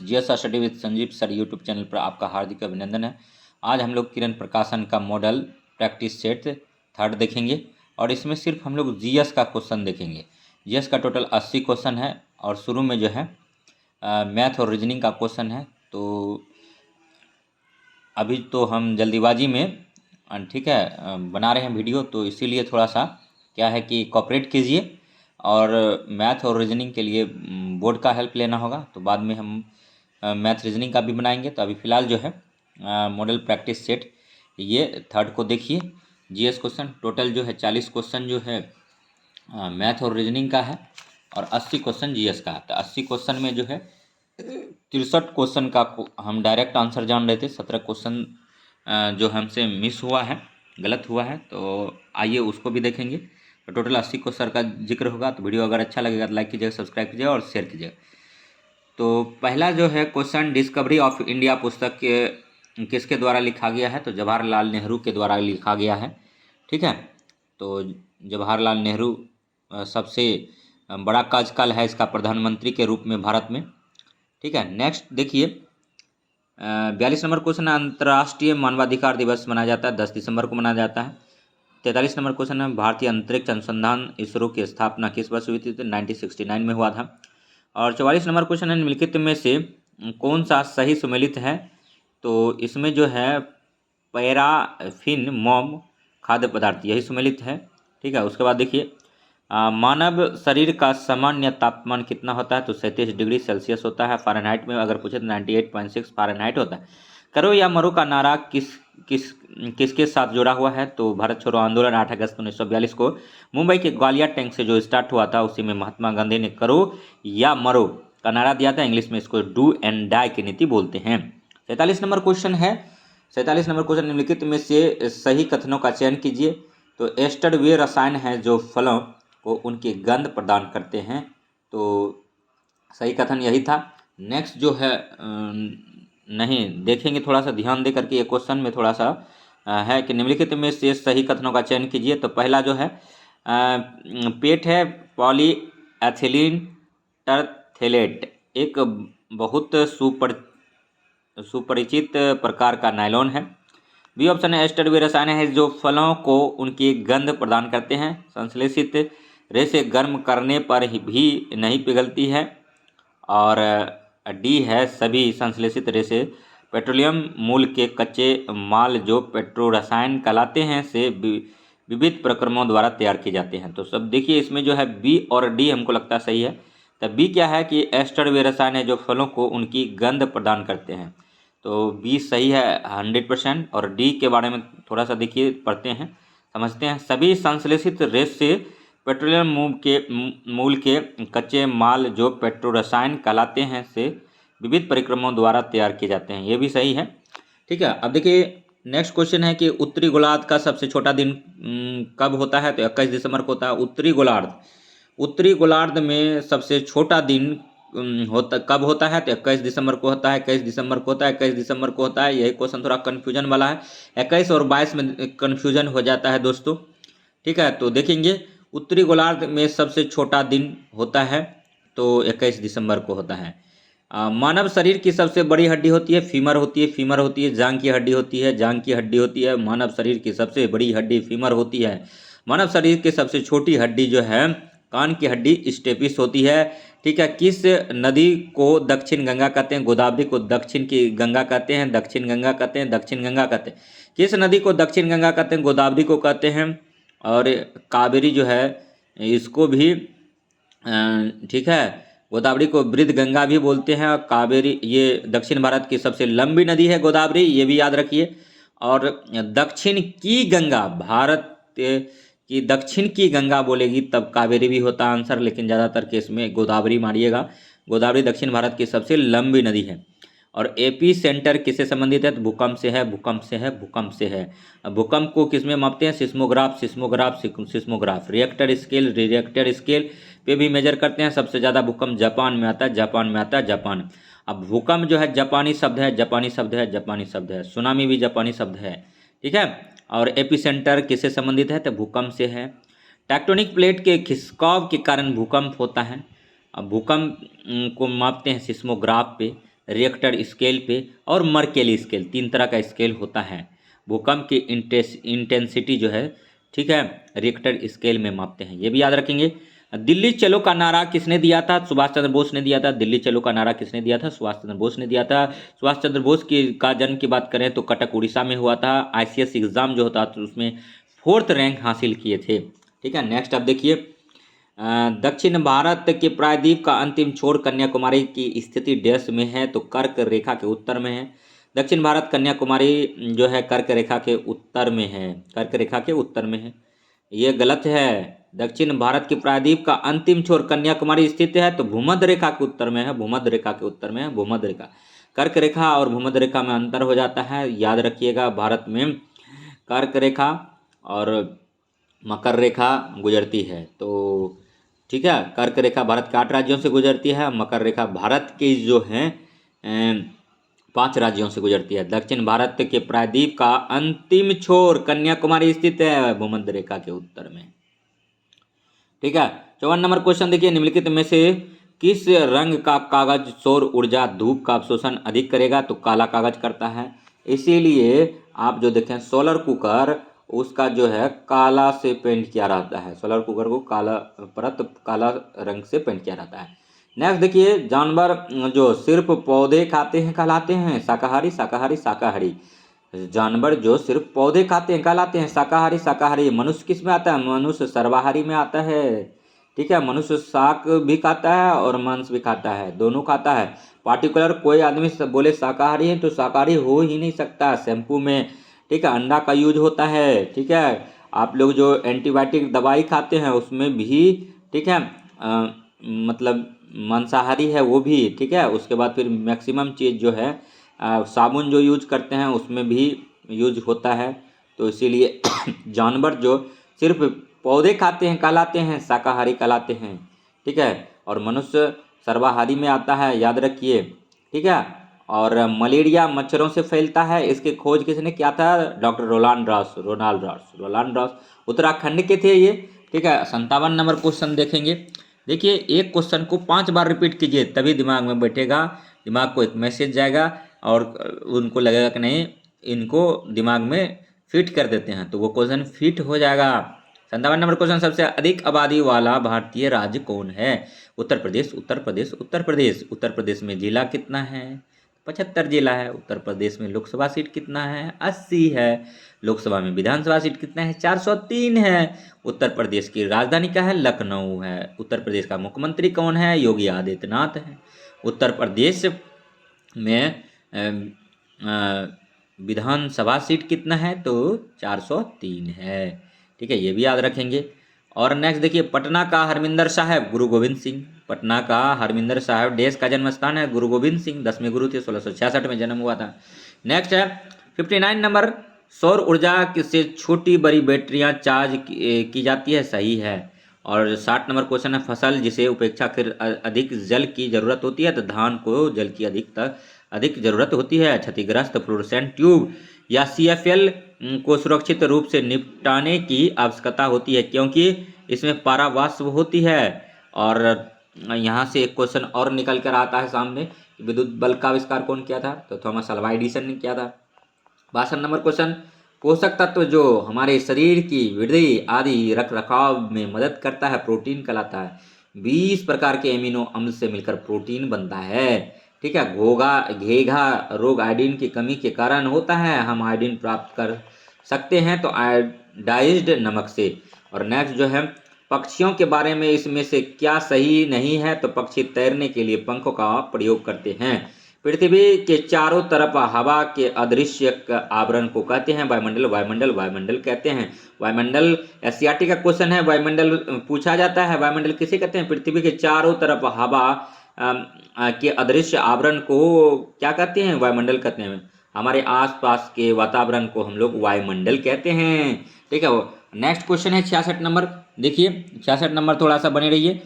GS study with Sanjeev sir YouTube channel पर आपका हार्दिक अभिनंदन है। आज हम लोग किरण प्रकाशन का मॉडल प्रैक्टिस सेट थर्ड देखेंगे और इसमें सिर्फ हम लोग जीएस का क्वेश्चन देखेंगे। जीएस का टोटल 80 क्वेश्चन है और शुरू में जो है मैथ और रीजनिंग का क्वेश्चन है। तो अभी तो हम जल्दीबाजी में ठीक है बना रहे हैं वीडियो, तो इसीलिए थोड़ा सा क्या है कि कोऑपरेट कीजिए और मैथ और रीजनिंग के लिए बोर्ड का हेल्प लेना होगा। तो बाद में हम मैथ रीजनिंग का भी बनाएंगे। तो अभी फ़िलहाल जो है मॉडल प्रैक्टिस सेट ये थर्ड को देखिए। जीएस क्वेश्चन टोटल जो है 40 क्वेश्चन जो है मैथ और रीजनिंग का है और 80 क्वेश्चन जीएस का है। तो 80 क्वेश्चन में जो है 63 क्वेश्चन का हम डायरेक्ट आंसर जान रहे थे। 17 क्वेश्चन जो हमसे मिस हुआ है, गलत हुआ है, तो आइए उसको भी देखेंगे। तो टोटल 80 क्वेश्चन का जिक्र होगा। तो वीडियो अगर अच्छा लगेगा तो लाइक कीजिएगा, सब्सक्राइब कीजिएगा और शेयर कीजिएगा। तो पहला जो है क्वेश्चन, डिस्कवरी ऑफ इंडिया पुस्तक के किसके द्वारा लिखा गया है? तो जवाहरलाल नेहरू के द्वारा लिखा गया है। ठीक है, तो जवाहरलाल नेहरू सबसे बड़ा कार्यकाल है इसका प्रधानमंत्री के रूप में भारत में। ठीक है, नेक्स्ट देखिए 42 नंबर क्वेश्चन, अंतर्राष्ट्रीय मानवाधिकार दिवस मनाया जाता है 10 दिसंबर को मनाया जाता है। 43 नंबर क्वेश्चन है, भारतीय अंतरिक्ष अनुसंधान इसरो की स्थापना किस वर्ष हुई थी? तो 1969 में हुआ था। और 44 नंबर क्वेश्चन है, निम्नलिखित में से कौन सा सही सुमेलित है? तो इसमें जो है पैराफिन मोम खाद्य पदार्थ यही सुमेलित है। ठीक है, उसके बाद देखिए मानव शरीर का सामान्य तापमान कितना होता है? तो 37 डिग्री सेल्सियस होता है। फ़ारेनहाइट में अगर पूछे तो 98.6 फ़ारेनहाइट होता है। करो या मरो का नारा किसके साथ जुड़ा हुआ है? तो भारत छोड़ो आंदोलन 8 अगस्त 1942 को मुंबई के ग्वालियर टैंक से जो स्टार्ट हुआ था, उसी में महात्मा गांधी ने करो या मरो का नारा दिया था। इंग्लिश में इसको डू एंड डाई की नीति बोलते हैं। 47 नंबर क्वेश्चन है, 47 नंबर क्वेश्चन, निम्नलिखित में से सही कथनों का चयन कीजिए। तो एस्टर वे रसायन हैं जो फलों को उनकी गंध प्रदान करते हैं। तो सही कथन यही था। नेक्स्ट जो है नहीं देखेंगे, थोड़ा सा ध्यान दे करके ये क्वेश्चन में थोड़ा सा है कि निम्नलिखित में से सही कथनों का चयन कीजिए। तो पहला जो है पेट है पॉलीएथिलीन टरथेलेट, एक बहुत सुपरिचित प्रकार का नायलॉन है। बी ऑप्शन है, एस्टर वे रसायन है जो फलों को उनकी गंध प्रदान करते हैं। संश्लेषित रेशे गर्म करने पर भी नहीं पिघलती है। और डी है, सभी संश्लेषित रेशे पेट्रोलियम मूल के कच्चे माल जो पेट्रो रसायन कहलाते हैं से विविध प्रक्रमों द्वारा तैयार किए जाते हैं। तो सब देखिए इसमें जो है बी और डी हमको लगता है सही है। तो बी क्या है कि एस्टर वे रसायन है जो फलों को उनकी गंध प्रदान करते हैं। तो बी सही है 100%। और डी के बारे में थोड़ा सा देखिए, पढ़ते हैं, समझते हैं। सभी संश्लेषित रेशे पेट्रोलियम मूल के कच्चे माल जो पेट्रो रसायन कहलाते हैं से विविध परिक्रमों द्वारा तैयार किए जाते हैं, ये भी सही है। ठीक है, अब देखिए नेक्स्ट क्वेश्चन है कि उत्तरी गोलार्ध का सबसे छोटा दिन कब होता है? तो 21 दिसंबर को होता है। उत्तरी गोलार्ध में सबसे छोटा दिन कब होता है? तो 21 दिसंबर को होता है। 21 दिसंबर को होता है, 21 दिसंबर को होता है। यही क्वेश्चन थोड़ा कन्फ्यूजन वाला है, 21 और 22 में कन्फ्यूजन हो जाता है दोस्तों। ठीक है, तो देखेंगे उत्तरी गोलार्ध में सबसे छोटा दिन होता है तो 21 दिसंबर को होता है। मानव शरीर की सबसे बड़ी हड्डी होती है फीमर होती है। फीमर होती है, जांग की हड्डी होती है, जांग की हड्डी होती है। मानव शरीर की सबसे बड़ी हड्डी फीमर होती है। मानव शरीर की सबसे छोटी हड्डी जो है कान की हड्डी स्टेपिस होती है। ठीक है, किस नदी को दक्षिण गंगा कहते हैं? गोदावरी को दक्षिण की गंगा कहते हैं, दक्षिण गंगा कहते हैं, दक्षिण गंगा कहते हैं। किस नदी को दक्षिण गंगा कहते हैं? गोदावरी को कहते हैं। और कावेरी जो है इसको भी ठीक है, गोदावरी को वृद्ध गंगा भी बोलते हैं। और कावेरी ये दक्षिण भारत की सबसे लंबी नदी है गोदावरी, ये भी याद रखिए। और दक्षिण की गंगा, भारत की दक्षिण की गंगा बोलेगी तब कावेरी भी होता आंसर, लेकिन ज़्यादातर केस में गोदावरी मारिएगा। गोदावरी दक्षिण भारत की सबसे लंबी नदी है। और एपी सेंटर किससे संबंधित है? तो भूकंप से है, भूकंप से है, भूकंप से है। अब भूकंप को किस में मापते हैं? सिस्मोग्राफ। रिएक्टर स्केल पे भी मेजर करते हैं। सबसे ज़्यादा भूकंप जापान में आता है, जापान। अब भूकंप जो है जापानी शब्द है। सुनामी भी जापानी शब्द है। ठीक है, और एपी सेंटर किससे संबंधित है? तो भूकंप से है। टेक्टोनिक प्लेट के खिसकाव के कारण भूकंप होता है। अब भूकंप को मापते हैं सिस्मोग्राफ पे। रिएक्टर स्केल पे और मर्केली स्केल, 3 तरह का स्केल होता है। भूकंप की इंटेंसिटी जो है, ठीक है, रिएक्टर स्केल में मापते हैं, ये भी याद रखेंगे। दिल्ली चलो का नारा किसने दिया था? सुभाष चंद्र बोस ने दिया था। दिल्ली चलो का नारा किसने दिया था? सुभाष चंद्र बोस ने दिया था। सुभाष चंद्र बोस का जन्म की बात करें तो कटक उड़ीसा में हुआ था। ICS एग्जाम जो होता तो उसमें 4th रैंक हासिल किए थे। ठीक है, नेक्स्ट अब देखिए, दक्षिण भारत के प्रायद्वीप का अंतिम छोर कन्याकुमारी की स्थिति डैश में है? तो कर्क रेखा के उत्तर में है। दक्षिण भारत कन्याकुमारी जो है कर्क रेखा के उत्तर में है, कर्क रेखा के उत्तर में है, ये गलत है। दक्षिण भारत के प्रायद्वीप का अंतिम छोर कन्याकुमारी स्थित है तो भूमध्य रेखा के उत्तर में है, भूमध्य रेखा के उत्तर में है, भूमध्य रेखा। कर्क रेखा और भूमध्य रेखा में अंतर हो जाता है, याद रखिएगा। भारत में कर्क रेखा और मकर रेखा गुजरती है, तो ठीक है, कर्क रेखा भारत के 8 राज्यों से गुजरती है, मकर रेखा भारत के जो है 5 राज्यों से गुजरती है। दक्षिण भारत के प्रायद्वीप का अंतिम छोर कन्याकुमारी स्थित है भूमध्य रेखा के उत्तर में। ठीक है, 54 नंबर क्वेश्चन देखिए, निम्नलिखित में से किस रंग का कागज सौर ऊर्जा धूप का अवशोषण अधिक करेगा? तो काला कागज करता है, इसीलिए आप जो देखें सोलर कुकर उसका जो है काला से पेंट किया रहता है, सोलर कुकर को काला परत काला रंग से पेंट किया रहता है। नेक्स्ट देखिए, जानवर जो सिर्फ पौधे खाते हैं कहलाते हैं शाकाहारी, शाकाहारी, शाकाहारी। जानवर जो सिर्फ पौधे खाते हैं कहलाते हैं शाकाहारी, शाकाहारी। मनुष्य किस में आता है? मनुष्य सर्वाहारी में आता है। ठीक है, मनुष्य शाक भी खाता है और मांस भी खाता है, दोनों खाता है। पार्टिकुलर कोई आदमी बोले शाकाहारी है तो शाकाहारी हो ही नहीं सकता। शैम्पू में, ठीक है, अंडा का यूज होता है। ठीक है, आप लोग जो एंटीबायोटिक दवाई खाते हैं उसमें भी, ठीक है, मतलब मांसाहारी है वो भी। ठीक है, उसके बाद फिर मैक्सिमम चीज़ जो है साबुन जो यूज करते हैं उसमें भी यूज होता है, तो इसीलिए जानवर जो सिर्फ पौधे खाते हैं कहलाते हैं शाकाहारी कहलाते हैं। ठीक है, और मनुष्य सर्वाहारी में आता है, याद रखिए। ठीक है, और मलेरिया मच्छरों से फैलता है, इसकी खोज किसने किया था? डॉक्टर रोनाल्ड रॉस, उत्तराखंड के थे ये। ठीक है, 57 नंबर क्वेश्चन देखेंगे। देखिए, एक क्वेश्चन को 5 बार रिपीट कीजिए तभी दिमाग में बैठेगा, दिमाग को एक मैसेज जाएगा और उनको लगेगा कि नहीं इनको दिमाग में फिट कर देते हैं, तो वो क्वेश्चन फिट हो जाएगा। 57 नंबर क्वेश्चन, सबसे अधिक आबादी वाला भारतीय राज्य कौन है? उत्तर प्रदेश, उत्तर प्रदेश, उत्तर प्रदेश। उत्तर प्रदेश में जिला कितना है? 75 जिला है। उत्तर प्रदेश में लोकसभा सीट कितना है? 80 है। लोकसभा में विधानसभा सीट कितना है? 403 है। उत्तर प्रदेश की राजधानी क्या है? लखनऊ है। उत्तर प्रदेश का मुख्यमंत्री कौन है? योगी आदित्यनाथ है। उत्तर प्रदेश में विधानसभा सीट कितना है? तो 403 है। ठीक है, ये भी याद रखेंगे। और नेक्स्ट देखिए, पटना का हरमिंदर साहब गुरु गोविंद सिंह। पटना का हरमिंदर साहब देश का जन्म स्थान है। गुरु गोविंद सिंह 10वें गुरु थे, 1666 में जन्म हुआ था। नेक्स्ट है 59 नंबर, सौर ऊर्जा से छोटी बड़ी बैटरियां चार्ज की जाती है, सही है। और 60 नंबर क्वेश्चन है, फसल जिसे उपेक्षाकृत अधिक जल की जरूरत होती है, तो धान को जल की अधिक जरूरत होती है। क्षतिग्रस्त फ्लोरोसेंट ट्यूब या CFL को सुरक्षित रूप से निपटाने की आवश्यकता होती है क्योंकि इसमें पारावाष्प होती है। और यहाँ से एक क्वेश्चन और निकल कर आता है सामने, विद्युत बल्ब का आविष्कार कौन किया था? तो थॉमस अल्वा एडिसन ने किया था। 62 नंबर क्वेश्चन, पोषक तत्व जो हमारे शरीर की वृद्धि आदि रख रखाव में मदद करता है प्रोटीन कहलाता है। 20 प्रकार के एमिनो अम्ल से मिलकर प्रोटीन बनता है। ठीक है, घेघा रोग आयोडीन की कमी के कारण होता है, हम आयोडीन प्राप्त कर सकते हैं तो आयोडाइज्ड नमक से। और नेक्स्ट जो है, पक्षियों के बारे में इसमें से क्या सही नहीं है? तो पक्षी तैरने के लिए पंखों का प्रयोग करते हैं। पृथ्वी के चारों तरफ हवा के अदृश्य आवरण को कहते हैं वायुमंडल, वायुमंडल, वायुमंडल कहते हैं। वायुमंडल एशियाटिक का क्वेश्चन है, वायुमंडल पूछा जाता है। वायुमंडल किसे कहते हैं? पृथ्वी के चारों तरफ हवा के अदृश्य आवरण को क्या कहते हैं? वायुमंडल कहते हैं। हमारे आसपास के वातावरण को हम लोग वायुमंडल कहते हैं। ठीक है, नेक्स्ट क्वेश्चन है 66 नंबर। देखिए 66 नंबर, थोड़ा सा बने रहिए।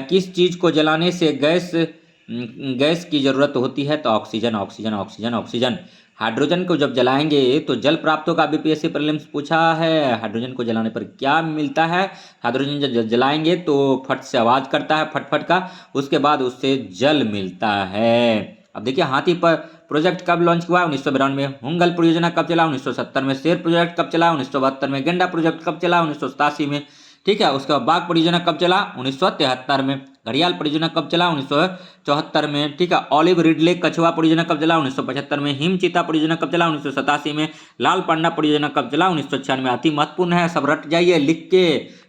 किस चीज को जलाने से गैस की जरूरत होती है? तो oxygen, oxygen, oxygen, oxygen. Hydrogen को जब जलाएंगे तो जल प्राप्त होगा, BPSC प्रीलिम्स पूछा है। हाइड्रोजन को जलाने पर क्या मिलता है? हाइड्रोजन जब जलाएंगे तो फट से आवाज करता है, फटफट का, उसके बाद उससे जल मिलता है। अब देखिए हाथी पर प्रोजेक्ट कब लॉन्च हुआ 1992 में, होंगल परियोजना कब चला 1970 में, शेर प्रोजेक्ट कब चला 1972 में, गेंडा प्रोजेक्ट कब चला 1987 में, ठीक है। उसके बाद बाघ परियोजना कब चला 1973 में, घड़ियाल परियोजना कब चला 1974 में, ठीक है। ऑलिव रिडले कछुआ परियोजना कब चला 1975 में, हिम चीता परियोजना कब चला 1987 में, लाल पांडा परियोजना कब चला 1996 अति महत्वपूर्ण है, सब रट जाइए लिख के,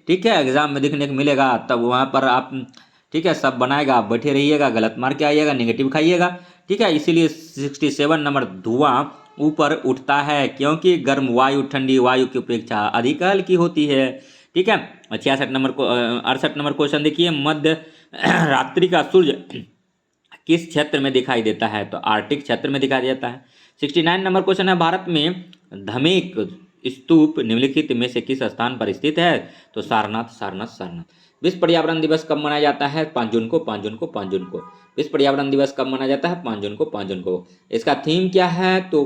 ठीक है। एग्जाम में देखने को मिलेगा, तब वहां पर आप, ठीक है, सब बनाएगा, आप बैठे रहिएगा, गलत मार के आइएगा, नेगेटिव खाइएगा, ठीक है। इसीलिए 67 नंबर, धुआं ऊपर उठता है क्योंकि गर्म वायु ठंडी वायु की अपेक्षा अधिक हल्की होती है, ठीक है। 66 नंबर को 68 नंबर क्वेश्चन देखिए, मध्य रात्रि का सूर्य किस क्षेत्र में दिखाई देता है, तो आर्कटिक क्षेत्र में दिखाई देता है। 69 नंबर क्वेश्चन है, भारत में धमेक स्तूप निम्नलिखित में से किस स्थान पर स्थित है, तो सारनाथ सारनाथ सारनाथ। विश्व पर्यावरण दिवस कब मनाया जाता है, 5 जून को 5 जून को 5 जून को। विश्व पर्यावरण दिवस कब मनाया जाता है, 5 जून को 5 जून को। इसका थीम क्या है, तो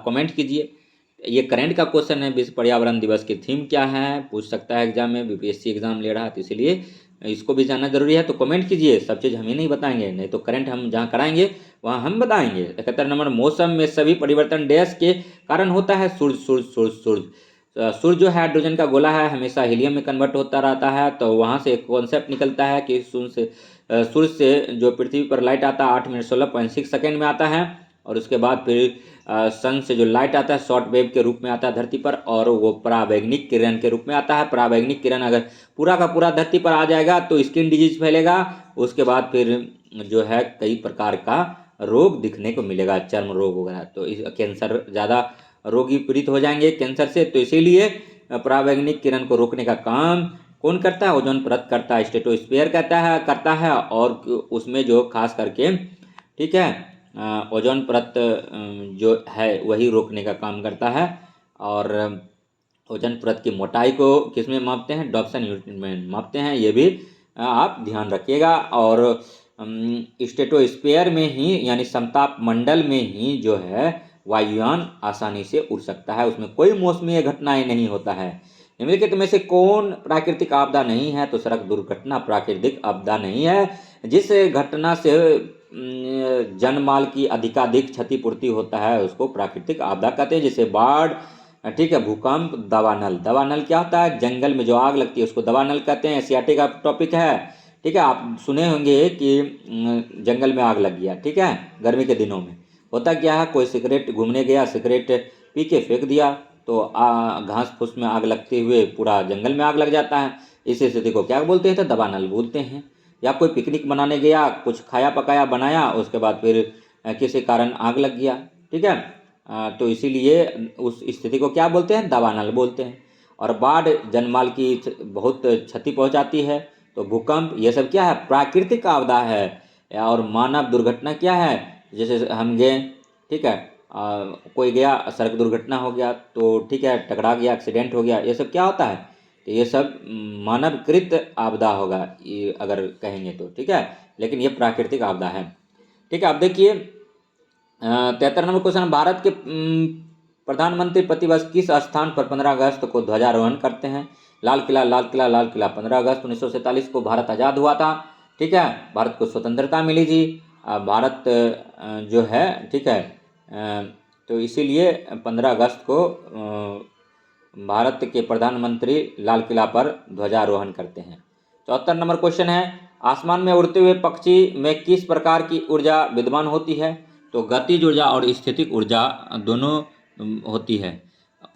कमेंट कीजिए। ये करंट का क्वेश्चन है, विश्व पर्यावरण दिवस की थीम क्या है, पूछ सकता है एग्जाम में, बीपीएससी एग्जाम ले रहा है, तो इसलिए इसको भी जानना जरूरी है। तो कमेंट कीजिए, सब चीज़ हम ही नहीं बताएंगे, नहीं तो करंट हम जहाँ कराएंगे वहाँ हम बताएंगे। 71 नंबर, मौसम में सभी परिवर्तन डैश के कारण होता है, सूर्य सूर्य सूर्य सूर्य। सूर्य जो है हाइड्रोजन का गोला है, हमेशा हीलियम में कन्वर्ट होता रहता है, तो वहाँ से एक कॉन्सेप्ट निकलता है कि सूर्य से जो पृथ्वी पर लाइट आता है 8 मिनट 16.6 सेकेंड में आता है, और उसके बाद फिर सन से जो लाइट आता है शॉर्ट वेव के रूप में आता है धरती पर, और वो परावैंगनिक किरण के रूप में आता है। परावैंगनिक किरण अगर पूरा का पूरा धरती पर आ जाएगा तो स्किन डिजीज फैलेगा, उसके बाद फिर जो है कई प्रकार का रोग दिखने को मिलेगा, चर्म रोग वगैरह, तो इस कैंसर, ज़्यादा रोगी पीड़ित हो जाएंगे कैंसर से, तो इसीलिए परावैंगनिक किरण को रोकने का काम कौन करता है, ओजोन परत करता है, स्ट्रेटोस्फीयर करता है, और उसमें जो खास करके, ठीक है, ओजोन परत जो है वही रोकने का काम करता है। और ओजोन परत की मोटाई को किस में मापते हैं, डॉप्सन यूनिट में मापते हैं, ये भी आप ध्यान रखिएगा। और स्ट्रेटोस्फीयर में ही यानी समताप मंडल में ही जो है वायुयान आसानी से उड़ सकता है, उसमें कोई मौसमी घटनाएं नहीं होता है। निम्नलिखित में से कौन प्राकृतिक आपदा नहीं है, तो सड़क दुर्घटना प्राकृतिक आपदा नहीं है। जिस घटना से जनमाल की अधिकाधिक क्षतिपूर्ति होता है उसको प्राकृतिक आपदा कहते हैं, जैसे बाढ़, ठीक है, भूकंप, दावानल। दावानल क्या होता है, जंगल में जो आग लगती है उसको दावानल कहते हैं, एशियाटिक का टॉपिक है, ठीक है। आप सुने होंगे कि जंगल में आग लग गया, ठीक है, गर्मी के दिनों में होता क्या है, कोई सिगरेट घूमने गया, सिगरेट पी के फेंक दिया, तो घास फूस में आग लगते हुए पूरा जंगल में आग लग जाता है। इस स्थिति को क्या बोलते हैं, तो दावानल बोलते हैं। या कोई पिकनिक मनाने गया, कुछ खाया पकाया बनाया, उसके बाद फिर किसी कारण आग लग गया, ठीक है, तो इसीलिए उस स्थिति को क्या बोलते हैं, दावानल बोलते हैं। और बाढ़ जनमाल की बहुत क्षति पहुंचाती है, तो भूकंप ये सब क्या है, प्राकृतिक आपदा है। और मानव दुर्घटना क्या है, जैसे हम गए, ठीक है, कोई गया सड़क दुर्घटना हो गया, तो ठीक है, टकरा गया, एक्सीडेंट हो गया, ये सब क्या होता है, तो ये सब मानवकृत आपदा होगा ये अगर कहेंगे तो, ठीक है, लेकिन ये प्राकृतिक आपदा है, ठीक है। अब देखिए 73 नंबर क्वेश्चन, भारत के प्रधानमंत्री प्रतिवर्ष किस स्थान पर 15 अगस्त को ध्वजारोहण करते हैं, लाल किला लाल किला लाल किला। 15 अगस्त 1947 को भारत आज़ाद हुआ था, ठीक है, भारत को स्वतंत्रता मिली थी। भारत जो है, ठीक है, तो इसीलिए 15 अगस्त को भारत के प्रधानमंत्री लाल किला पर ध्वजारोहण करते हैं। 74 नंबर क्वेश्चन है, आसमान में उड़ते हुए पक्षी में किस प्रकार की ऊर्जा विद्यमान होती है, तो गतिज ऊर्जा और स्थितिक ऊर्जा दोनों होती है।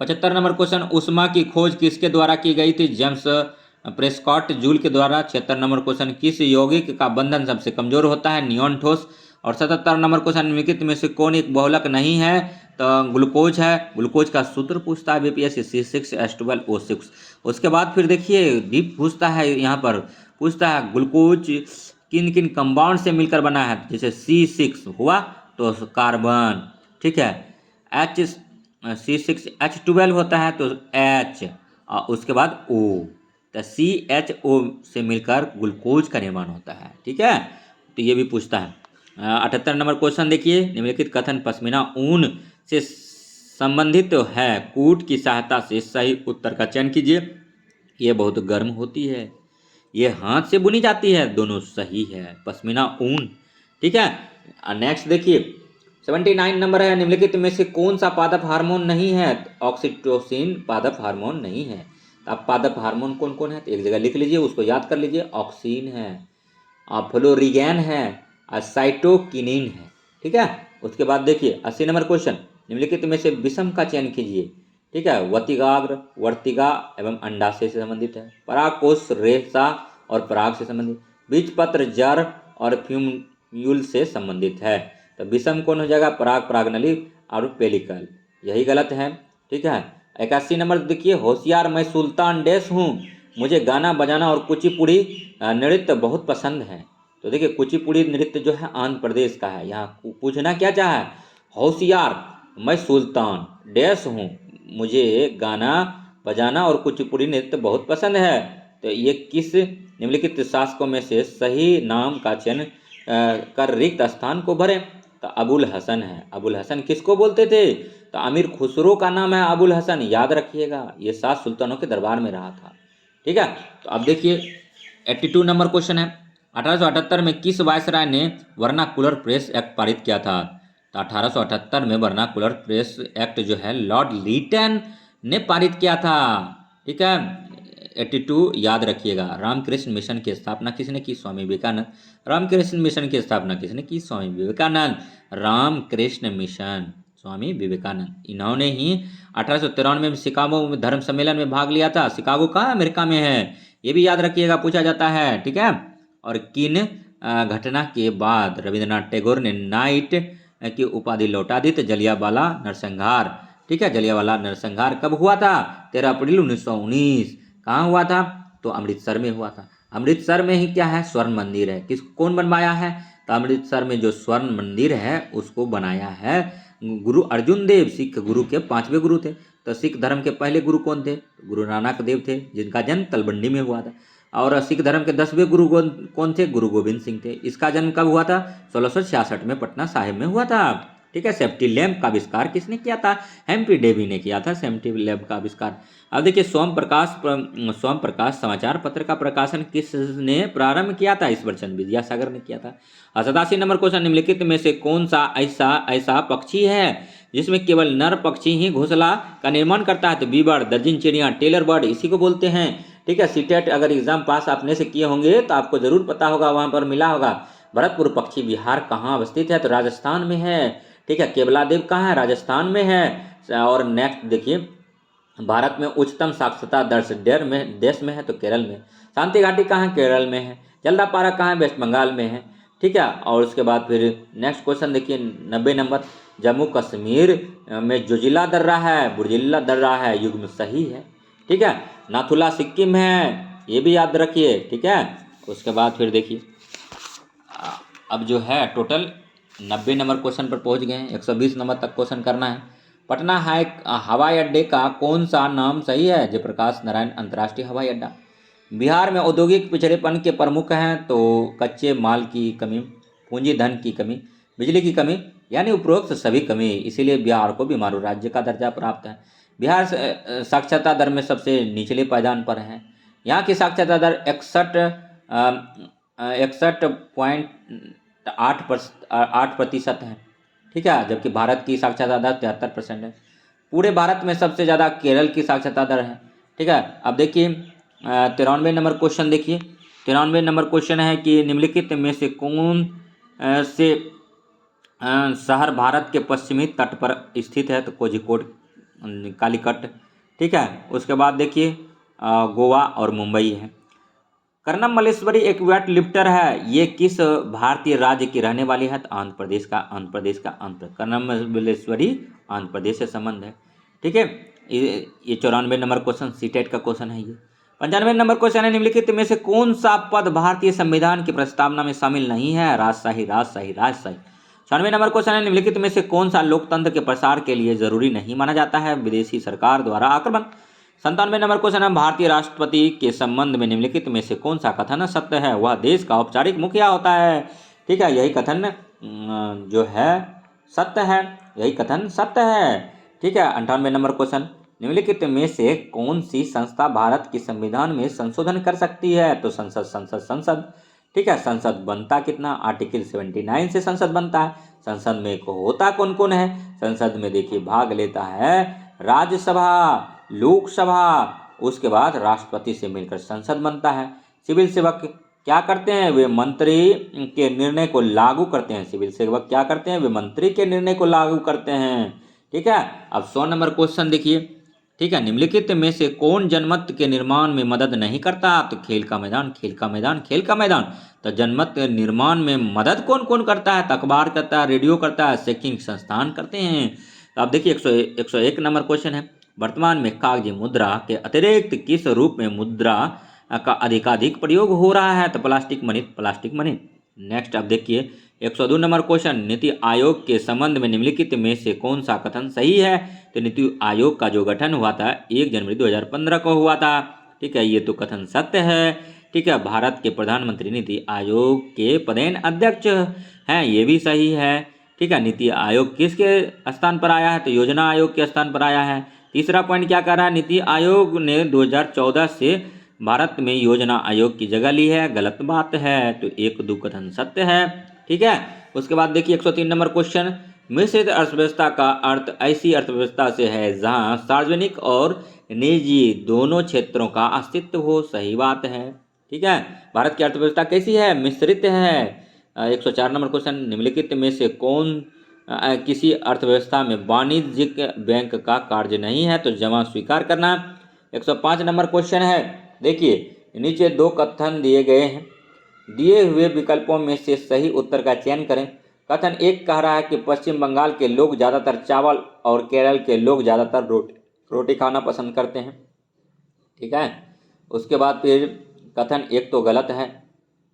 75 नंबर क्वेश्चन, ऊष्मा की खोज किसके द्वारा की गई थी, जेम्स प्रेस्कॉट जूल के द्वारा। 76 नंबर क्वेश्चन, किस यौगिक का बंधन सबसे कमजोर होता है, नियॉन ठोस। और 77 नंबर क्वेश्चन, निम्नलिखित में से कौन एक बहुलक नहीं है, तो ग्लूकोज है। ग्लूकोज का सूत्र पूछता है बीपीएससी, C6H12O6। उसके बाद फिर देखिए डीप पूछता है, यहाँ पर पूछता है ग्लूकोज किन किन कंपाउंड से मिलकर बना है, जैसे C6 हुआ तो कार्बन, ठीक है, C6H12 होता है तो H, और उसके बाद O, तो CHO से मिलकर ग्लूकोज का निर्माण होता है, ठीक है, तो ये भी पूछता है। 78 नंबर क्वेश्चन देखिए, निम्नलिखित कथन पश्मीना ऊन से संबंधित है, कूट की सहायता से सही उत्तर का चयन कीजिए। ये बहुत गर्म होती है, ये हाथ से बुनी जाती है, दोनों सही है, पश्मीना ऊन, ठीक है। नेक्स्ट देखिए 79 नंबर है, निम्नलिखित में से कौन सा पादप हार्मोन नहीं है? ऑक्सीटोसिन पादप हार्मोन नहीं है। तो अब पादप हार्मोन कौन कौन है? तो एक जगह लिख लीजिए, उसको याद कर लीजिए। ऑक्सीन है, फ्लोरिगैन है, और साइटोकिनिन है। ठीक है। उसके बाद देखिए 80 नंबर क्वेश्चन, निम्नलिखित में से विषम का चयन कीजिए। ठीक है। वतिगाग्र, वर्तिका एवं अंडाशय से संबंधित है। परागकोश रेशा और पराग से संबंधित। बीजपत्र जड़ और फ्यूम्यूल से संबंधित है। तो विषम कौन हो जाएगा? पराग, परागनली और पेलिकल। यही गलत है। ठीक है। 81 नंबर देखिए, होशियार मैं सुल्तान डैश हूँ, मुझे गाना बजाना और कुचिपुड़ी नृत्य बहुत पसंद है। तो देखिए कुचिपुड़ी नृत्य जो है आंध्र प्रदेश का है। यहाँ पूछना क्या चाहा है? होशियार मैं सुल्तान डैश हूँ, मुझे गाना बजाना और कुचिपुड़ी नृत्य बहुत पसंद है। तो ये किस निम्नलिखित शासकों में से सही नाम का चयन कर रिक्त स्थान को भरे? तो अबुल हसन है। अबुल हसन किसको बोलते थे? तो अमीर खुसरो का नाम है अबुल हसन, याद रखिएगा। ये 7 सुल्तानों के दरबार में रहा था। ठीक है। तो अब देखिए 82 नंबर क्वेश्चन है, 1878 में किस वायसराय ने वर्नाकुलर प्रेस एक्ट पारित किया था? तो 1878 में वर्नाकुलर प्रेस एक्ट जो है लॉर्ड लीटन ने पारित किया था। ठीक है। 82 याद रखिएगा। रामकृष्ण मिशन की स्थापना किसने की? स्वामी विवेकानंद। रामकृष्ण मिशन की स्थापना किसने की? स्वामी विवेकानंद। रामकृष्ण मिशन, स्वामी विवेकानंद, इन्होंने ही 1893 में शिकागो में धर्म सम्मेलन में भाग लिया था। शिकागो कहाँ? अमेरिका में है। ये भी याद रखिएगा, पूछा जाता है। ठीक है। और किन घटना के बाद रविंद्रनाथ टैगोर ने नाइट की उपाधि लौटा दी? तो जलियांवाला नरसंहार। ठीक है। जलियांवाला नरसंहार कब हुआ था? 13 अप्रैल 1919। कहाँ हुआ था? तो अमृतसर में हुआ था। अमृतसर में ही क्या है? स्वर्ण मंदिर है। कौन बनवाया है? तो अमृतसर में जो स्वर्ण मंदिर है उसको बनाया है गुरु अर्जुन देव। सिख गुरु के 5वें गुरु थे। तो सिख धर्म के पहले गुरु कौन थे? गुरु नानक देव थे, जिनका जन्म तलवंडी में हुआ था। और सिख धर्म के 10वें गुरु कौन थे? गुरु गोविंद सिंह थे। इसका जन्म कब हुआ था? 1666 में पटना साहिब में हुआ था। ठीक है। सेफ्टी लैम्प का आविष्कार किसने किया था? हेम्फ्री डेवी ने किया था सेफ्टी लैम्प का आविष्कार। अब देखिए सोम प्रकाश समाचार पत्र का प्रकाशन किसने प्रारंभ किया था? ईश्वरचंद्र विद्यासागर ने किया था। 87 नंबर क्वेश्चन, निम्नलिखित में से कौन सा ऐसा पक्षी है जिसमें केवल नर पक्षी ही घोंसला का निर्माण करता है? तो बीबर, दर्जन चिड़िया, टेलर बर्ड, इसी को बोलते हैं। ठीक है। सीटेट अगर एग्जाम पास आपने से किए होंगे तो आपको जरूर पता होगा, वहां पर मिला होगा। भरतपुर पक्षी विहार कहाँ अवस्थित है? तो राजस्थान में है। ठीक है। केवलादेव कहाँ है? राजस्थान में है। और नेक्स्ट देखिए, भारत में उच्चतम साक्षरता दर देश में है तो केरल में। शांति घाटी कहाँ है? केरल में है। जल्दापारा कहाँ है? वेस्ट बंगाल में है। ठीक है। और उसके बाद फिर नेक्स्ट क्वेश्चन देखिए 90 नंबर, जम्मू कश्मीर में जो जिला दर्रा है, बुर्जिल्ला दर्रा है, युग्म सही है। ठीक है। नाथुला सिक्किम है, ये भी याद रखिए। ठीक है। उसके बाद फिर देखिए अब जो है टोटल 90 नंबर क्वेश्चन पर पहुंच गए हैं। 120 नंबर तक क्वेश्चन करना है। पटना हवाई अड्डे का कौन सा नाम सही है? जयप्रकाश नारायण अंतर्राष्ट्रीय हवाई अड्डा। बिहार में औद्योगिक पिछड़ेपन के प्रमुख हैं तो कच्चे माल की कमी, पूंजी धन की कमी, बिजली की कमी, यानी उपरोक्त सभी कमी। इसीलिए बिहार को बीमारू राज्य का दर्जा प्राप्त है। बिहार साक्षरता दर में सबसे निचले पायदान पर है। यहाँ की साक्षरता दर 61.8% है। ठीक है। जबकि भारत की साक्षरता दर 73% है। पूरे भारत में सबसे ज़्यादा केरल की साक्षरता दर है। ठीक है। अब देखिए 93 नंबर क्वेश्चन देखिए। 93 नंबर क्वेश्चन है कि निम्नलिखित में से कौन से शहर भारत के पश्चिमी तट पर स्थित है? तो कोझिकोड, कालीकट। ठीक है। उसके बाद देखिए गोवा और मुंबई है। कर्नम मल्लेश्वरी एक वेट लिफ्टर है, ये किस भारतीय राज्य की रहने वाली है? तो आंध्र प्रदेश का कर्नम मल्लेश्वरी आंध्र प्रदेश से संबंध है। ठीक है। ये 94 नंबर क्वेश्चन सीटेट का क्वेश्चन है। ये 95 नंबर क्वेश्चन है, निम्नलिखित में से कौन सा पद भारतीय संविधान की प्रस्तावना में शामिल नहीं है? राजशाही। 96 नंबर क्वेश्चन है, निम्नलिखित में से कौन सा लोकतंत्र के प्रसार के लिए जरूरी नहीं माना जाता है? विदेशी सरकार द्वारा आक्रमण। 97 नंबर क्वेश्चन है, भारतीय राष्ट्रपति के संबंध में निम्नलिखित में से कौन सा कथन सत्य है? वह देश का औपचारिक मुखिया होता है। ठीक है। यही कथन जो है सत्य है। यही कथन सत्य है। ठीक है। 98 नंबर क्वेश्चन, निम्नलिखित में से कौन सी संस्था भारत के संविधान में संशोधन कर सकती है? तो संसद। ठीक है। संसद बनता कितना, आर्टिकल 79 से संसद बनता है। संसद में होता कौन कौन है, संसद में देखिए भाग लेता है राज्यसभा, लोकसभा, उसके बाद राष्ट्रपति से मिलकर संसद बनता है। सिविल सेवक क्या करते हैं, वे मंत्री के निर्णय को लागू करते हैं। सिविल सेवक क्या करते हैं, वे मंत्री के निर्णय को लागू करते हैं। ठीक है। अब 100 नंबर क्वेश्चन देखिए, ठीक है। निम्नलिखित में से कौन जनमत के निर्माण में मदद नहीं करता, तो खेल का मैदान, खेल का मैदान, खेल का मैदान। तो जनमत के निर्माण में मदद कौन कौन करता है, तो अखबार करता है, रेडियो करता है, शैक्षणिक संस्थान करते हैं। तो अब देखिए 101 नंबर क्वेश्चन है, वर्तमान में कागजी मुद्रा के अतिरिक्त किस रूप में मुद्रा का अधिकाधिक प्रयोग हो रहा है, तो plastic money, plastic money. Next अब देखिए 102 नंबर क्वेश्चन, नीति आयोग के संबंध में निम्नलिखित में से कौन सा कथन सही है, तो नीति आयोग का जो गठन हुआ था 1 जनवरी 2015 को हुआ था। ठीक है, ये तो कथन सत्य है। ठीक है, भारत के प्रधानमंत्री नीति आयोग के पदेन अध्यक्ष हैं, ये भी सही है। ठीक है, नीति आयोग किसके स्थान पर आया है, तो योजना आयोग के स्थान पर आया है। तीसरा पॉइंट क्या कर रहा है, नीति आयोग ने 2014 से भारत में योजना आयोग की जगह ली है, गलत बात है। तो 1-2 कथन सत्य है। ठीक है, उसके बाद देखिए 103 नंबर क्वेश्चन, मिश्रित अर्थव्यवस्था का अर्थ ऐसी अर्थव्यवस्था से है जहां सार्वजनिक और निजी दोनों क्षेत्रों का अस्तित्व हो, सही बात है। ठीक है, भारत की अर्थव्यवस्था कैसी है, मिश्रित है। 104 नंबर क्वेश्चन, निम्नलिखित में से कौन किसी अर्थव्यवस्था में वाणिज्यिक बैंक का कार्य नहीं है, तो जमा स्वीकार करना। 105 नंबर क्वेश्चन है, देखिए नीचे 2 कथन दिए गए हैं, दिए हुए विकल्पों में से सही उत्तर का चयन करें। कथन 1 कह रहा है कि पश्चिम बंगाल के लोग ज़्यादातर चावल और केरल के लोग ज़्यादातर रोटी खाना पसंद करते हैं। ठीक है, उसके बाद फिर कथन 1 तो गलत है।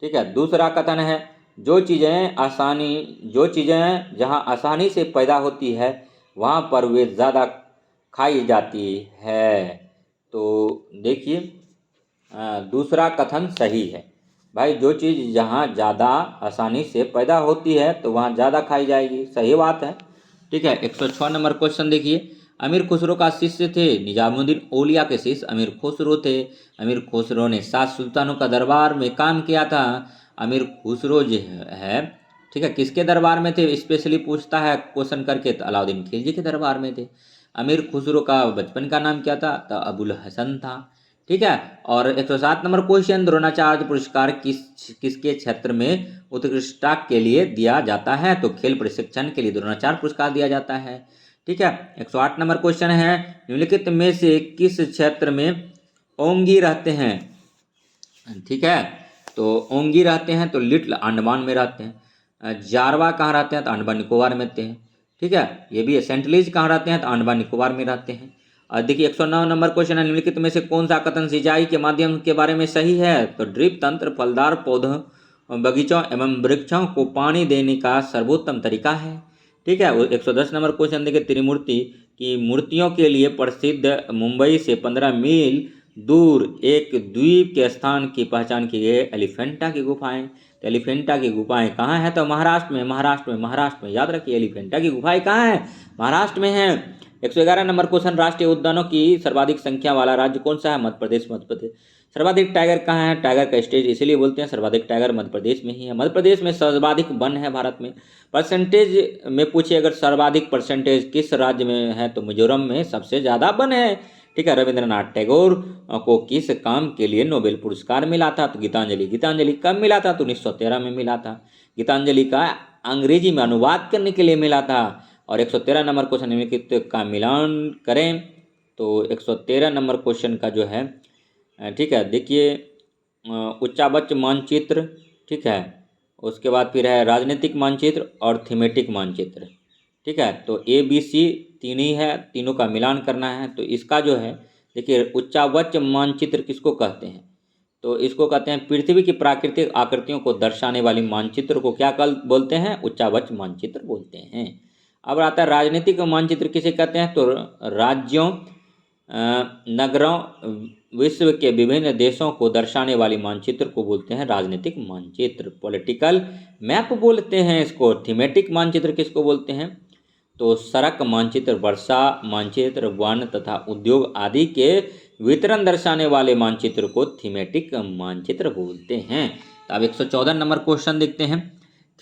ठीक है, दूसरा कथन है जो चीज़ें जहां आसानी से पैदा होती है वहां पर वे ज़्यादा खाई जाती है। तो देखिए दूसरा कथन सही है भाई, जो चीज़ जहाँ ज़्यादा आसानी से पैदा होती है तो वहाँ ज़्यादा खाई जाएगी, सही बात है। ठीक है, 106 नंबर क्वेश्चन देखिए, अमीर खुसरो का शिष्य थे, निजामुद्दीन औलिया के शिष्य अमीर खुसरो थे। अमीर खुसरो ने 7 सुल्तानों का दरबार में काम किया था। अमीर खुसरो जो है, ठीक है, किसके दरबार में थे, स्पेशली पूछता है क्वेश्चन करके, तो अलाउद्दीन खिलजी के दरबार में थे। अमीर खुसरो का बचपन का नाम क्या था, तो अबुल हसन था। ठीक है, और 107 नंबर क्वेश्चन, द्रोणाचार्य पुरस्कार किसके क्षेत्र में उत्कृष्टता के लिए दिया जाता है, तो खेल प्रशिक्षण के लिए द्रोणाचार्य पुरस्कार दिया जाता है। ठीक है, 108 नंबर क्वेश्चन है, निम्नलिखित में से किस क्षेत्र में ओंगी रहते हैं। ठीक है, तो ओंगी रहते हैं तो लिटिल अंडमान में रहते हैं। जारवा कहाँ रहते हैं, तो अंडमान निकोबार में रहते हैं। ठीक है, ये भी सेंटलीज कहाँ रहते हैं, तो अंडमान निकोबार में रहते हैं। और देखिए 109 नंबर क्वेश्चन है, निम्नलिखित में से कौन सा कथन सिंचाई के माध्यम के बारे में सही है, तो ड्रिप तंत्र फलदार पौधों, बगीचों एवं वृक्षों को पानी देने का सर्वोत्तम तरीका है। ठीक है, 110 नंबर क्वेश्चन देखिए, त्रिमूर्ति की मूर्तियों के लिए प्रसिद्ध मुंबई से 15 मील दूर एक द्वीप के स्थान की पहचान की गई, एलिफेंटा की गुफाएं। तो एलिफेंटा की गुफाएं कहाँ हैं, तो महाराष्ट्र में। याद रखिए एलिफेंटा की गुफाएं कहाँ हैं, महाराष्ट्र में हैं। 111 नंबर क्वेश्चन, राष्ट्रीय उद्यानों की सर्वाधिक संख्या वाला राज्य कौन सा है, मध्य प्रदेश। सर्वाधिक टाइगर कहाँ है, टाइगर का स्टेट इसीलिए बोलते हैं सर्वाधिक टाइगर मध्य प्रदेश में ही है। मध्य प्रदेश में सर्वाधिक वन है भारत में। परसेंटेज में पूछे अगर सर्वाधिक परसेंटेज किस राज्य में है, तो मिजोरम में सबसे ज़्यादा वन है। ठीक है, रविंद्रनाथ टैगोर को किस काम के लिए नोबेल पुरस्कार मिला था, तो गीतांजलि कब मिला था, तो 1913 में मिला था। गीतांजलि का अंग्रेजी में अनुवाद करने के लिए मिला था। और 113 नंबर क्वेश्चन, निम्नलिखित का मिलान करें, तो 113 नंबर क्वेश्चन का जो है, ठीक है, देखिए उच्चावच मानचित्र, ठीक है, उसके बाद फिर है राजनीतिक मानचित्र और थीमेटिक मानचित्र। ठीक है, तो ABC 3 ही है, तीनों का मिलान करना है। तो इसका जो है देखिए उच्चावच मानचित्र किसको कहते हैं, तो इसको कहते हैं पृथ्वी की प्राकृतिक आकृतियों को दर्शाने वाली मानचित्र को क्या बोलते हैं, उच्चावच मानचित्र बोलते हैं। अब आता है राजनीतिक मानचित्र किसे कहते हैं, तो राज्यों, नगरों, विश्व के विभिन्न देशों को दर्शाने वाली मानचित्र को बोलते हैं राजनीतिक मानचित्र, पॉलिटिकल मैप बोलते हैं इसको। थीमेटिक मानचित्र किसको बोलते हैं, तो सड़क मानचित्र, वर्षा मानचित्र, वन तथा उद्योग आदि के वितरण दर्शाने वाले मानचित्र को थीमेटिक मानचित्र बोलते हैं। तो अब 114 नंबर क्वेश्चन देखते हैं।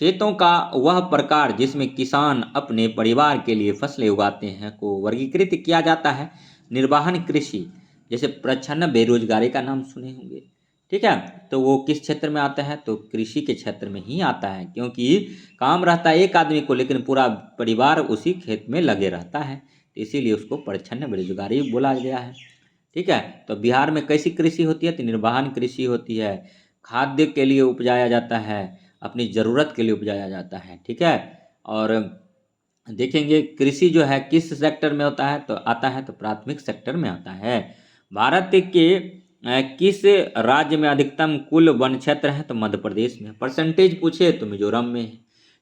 खेतों का वह प्रकार जिसमें किसान अपने परिवार के लिए फसलें उगाते हैं को वर्गीकृत किया जाता है। निर्वाहन कृषि, जैसे प्रच्छन्न बेरोजगारी का नाम सुने होंगे, ठीक है, तो वो किस क्षेत्र में आता है, तो कृषि के क्षेत्र में ही आता है, क्योंकि काम रहता है एक आदमी को लेकिन पूरा परिवार उसी खेत में लगे रहता है, तो इसीलिए उसको प्रच्छन्न बेरोजगारी बोला गया है। ठीक है, तो बिहार में कैसी कृषि होती है, तो निर्वाहन कृषि होती है। खाद्य के लिए उपजाया जाता है, अपनी ज़रूरत के लिए उपजाया जाता है। ठीक है, और देखेंगे कृषि जो है किस सेक्टर में होता है, तो आता है तो प्राथमिक सेक्टर में आता है। भारत के किस राज्य में अधिकतम कुल वन क्षेत्र है, तो मध्य प्रदेश में। परसेंटेज पूछे तो मिजोरम में है।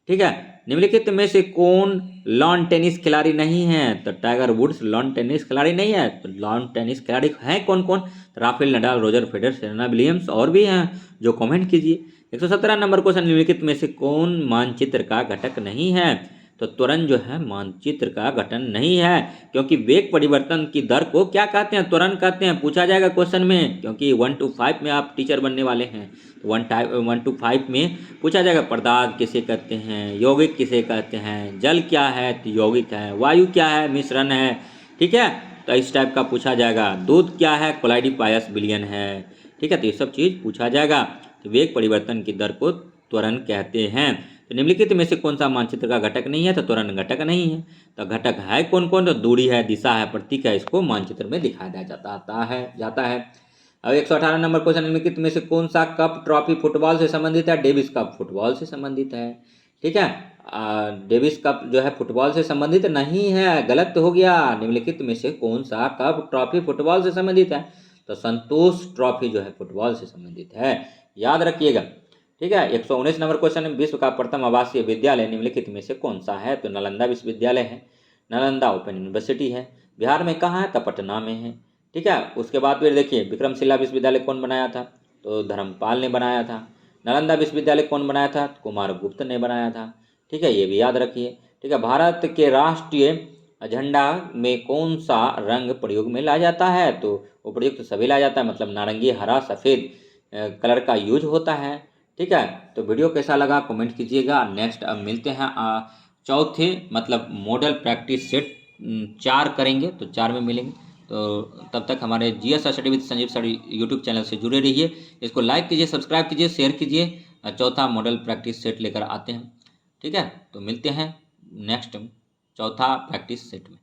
ठीक है, निम्नलिखित में से कौन लॉन टेनिस खिलाड़ी नहीं है, तो टाइगर वुड्स लॉन टेनिस खिलाड़ी नहीं है। तो लॉन टेनिस खिलाड़ी हैं कौन कौन, तो Rafael Nadal, Roger Federer, Serena Williams और भी हैं, जो कमेंट कीजिए। 117 नंबर क्वेश्चन, निम्नलिखित में से कौन मानचित्र का घटक नहीं है, तो त्वरण जो है मानचित्र का गठन नहीं है, क्योंकि वेग परिवर्तन की दर को क्या कहते हैं, त्वरण कहते हैं। पूछा जाएगा क्वेश्चन में, क्योंकि 1 to 5 में आप टीचर बनने वाले हैं, तो 1 to 5 में पूछा जाएगा पदार्थ किसे कहते हैं, यौगिक किसे कहते हैं, जल क्या है तो यौगिक है, वायु क्या है मिश्रण है। ठीक है, तो इस टाइप का पूछा जाएगा। दूध क्या है, कोलाइडी पायस बिलियन है। ठीक है, तो ये सब चीज़ पूछा जाएगा। तो वेग परिवर्तन की दर को त्वरण कहते हैं। तो निम्नलिखित में से कौन सा मानचित्र का घटक नहीं है, तो त्वरण घटक नहीं है। तो घटक है कौन कौन, तो दूरी है, दिशा है, प्रतीक है, इसको मानचित्र में दिखाया जाता है। अब 118 नंबर क्वेश्चन, निम्नलिखित में से कौन सा कप ट्रॉफी फुटबॉल से संबंधित है, डेविस कप फुटबॉल से संबंधित है। ठीक है, डेविस कप जो है फुटबॉल से संबंधित नहीं है, गलत हो गया। निम्नलिखित में से कौन सा कप ट्रॉफी फुटबॉल से संबंधित है, तो संतोष ट्रॉफी जो है फुटबॉल से संबंधित है, याद रखिएगा। ठीक है, 119 नंबर क्वेश्चन, विश्व का प्रथम आवासीय विद्यालय निम्नलिखित में से कौन सा है, तो नालंदा विश्वविद्यालय है। नालंदा ओपन यूनिवर्सिटी है। बिहार में कहाँ है, तो पटना में है। ठीक है, उसके बाद फिर देखिए विक्रमशिला विश्वविद्यालय कौन बनाया था, तो धर्मपाल ने बनाया था। नालंदा विश्वविद्यालय कौन बनाया था, तो कुमारगुप्त ने बनाया था। ठीक है, ये भी याद रखिए। ठीक है, भारत के राष्ट्रीय झंडा में कौन सा रंग प्रयोग में लाया जाता है, तो उपयुक्त तो सभी लाया जाता है, मतलब नारंगी, हरा, सफ़ेद कलर का यूज होता है। ठीक है, तो वीडियो कैसा लगा कमेंट कीजिएगा। नेक्स्ट अब मिलते हैं चौथे मतलब मॉडल प्रैक्टिस सेट 4 करेंगे, तो 4 में मिलेंगे। तो तब तक हमारे GS study with Sanjeev sir YouTube channel से जुड़े रहिए। इसको लाइक कीजिए, सब्सक्राइब कीजिए, शेयर कीजिए। चौथा मॉडल प्रैक्टिस सेट लेकर आते हैं। ठीक है, तो मिलते हैं नेक्स्ट चौथा प्रैक्टिस सेट में।